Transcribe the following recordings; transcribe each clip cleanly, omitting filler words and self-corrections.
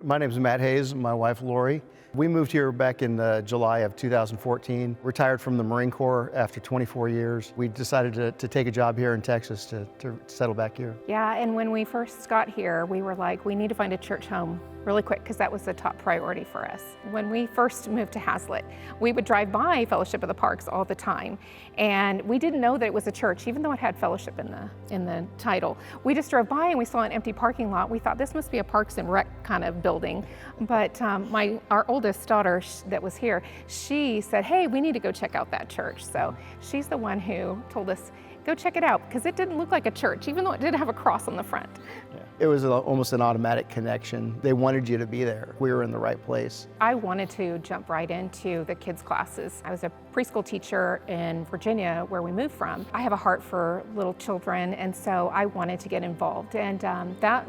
My name is Matt Hayes, my wife Lori. We moved here back in July of 2014. Retired from the Marine Corps after 24 years. We decided to take a job here in Texas to settle back here. Yeah, and when we first got here, we were like, we need to find a church home really quick because that was the top priority for us. When we first moved to Hazlitt, we would drive by Fellowship of the Parks all the time, and we didn't know that it was a church, even though it had fellowship in the title. We just drove by and we saw an empty parking lot. We thought this must be a Parks and Rec kind of building, but our oldest daughter that was here, she said, hey, we need to go check out that church. So she's the one who told us, go check it out, because it didn't look like a church, even though it did have a cross on the front. Yeah. It was almost an automatic connection. They wanted you to be there. We were in the right place. I wanted to jump right into the kids' classes. I was a preschool teacher in Virginia, where we moved from. I have a heart for little children, and so I wanted to get involved. And that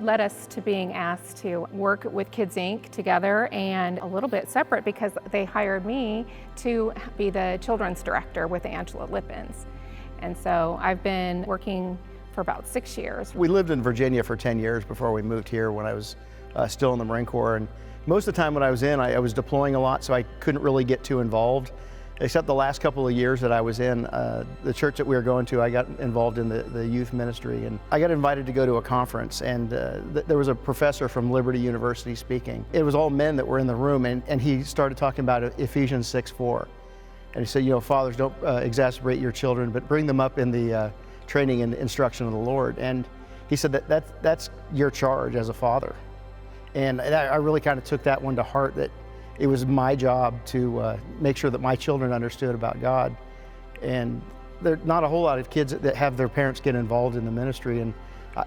led us to being asked to work with Kids Inc. together, and a little bit separate because they hired me to be the children's director with Angela Lippens. And so I've been working for about 6 years. We lived in Virginia for 10 years before we moved here when I was still in the Marine Corps. And most of the time when I was in, I was deploying a lot, so I couldn't really get too involved. Except the last couple of years that I was in, the church that we were going to, I got involved in the youth ministry. And I got invited to go to a conference, and there was a professor from Liberty University speaking. It was all men that were in the room, and he started talking about Ephesians 6:4. And he said, you know, fathers, don't exacerbate your children, but bring them up in the training and instruction of the Lord. And he said that's your charge as a father. And I really kind of took that one to heart, that it was my job to make sure that my children understood about God. And there are not a whole lot of kids that have their parents get involved in the ministry. And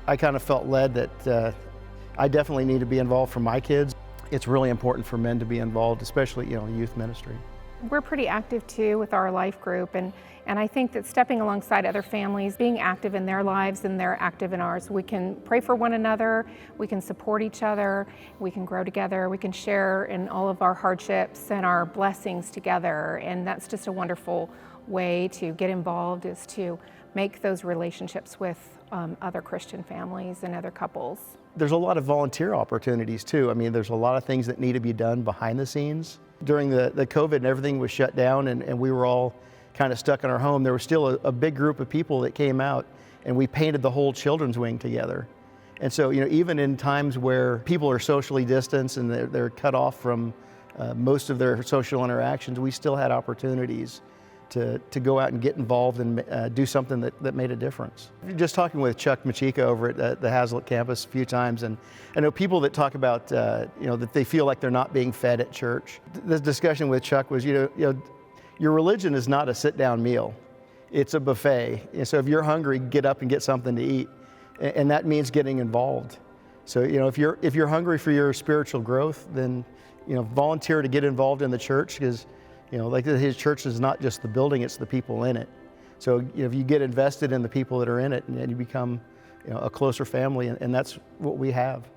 I kind of felt led that I definitely need to be involved for my kids. It's really important for men to be involved, especially, you know, youth ministry. We're pretty active too with our life group, and I think that stepping alongside other families, being active in their lives and they're active in ours, we can pray for one another, we can support each other, we can grow together, we can share in all of our hardships and our blessings together, and that's just a wonderful way to get involved, is to make those relationships with other Christian families and other couples. There's a lot of volunteer opportunities too. I mean, there's a lot of things that need to be done behind the scenes. During the COVID and everything was shut down, and we were all kind of stuck in our home, there was still a big group of people that came out, and we painted the whole children's wing together. And so, you know, even in times where people are socially distanced and they're cut off from most of their social interactions, we still had opportunities to go out and get involved and do something that made a difference. Just talking with Chuck Machika over at the Hazlitt campus a few times, and I know people that talk about you know, that they feel like they're not being fed at church. The discussion with Chuck was, you know, your religion is not a sit-down meal; it's a buffet. And so if you're hungry, get up and get something to eat, and that means getting involved. So, you know, if you're hungry for your spiritual growth, then, you know, volunteer to get involved in the church, because, you know, like his church is not just the building, it's the people in it. So, you know, if you get invested in the people that are in it, and you become, you know, a closer family, and that's what we have.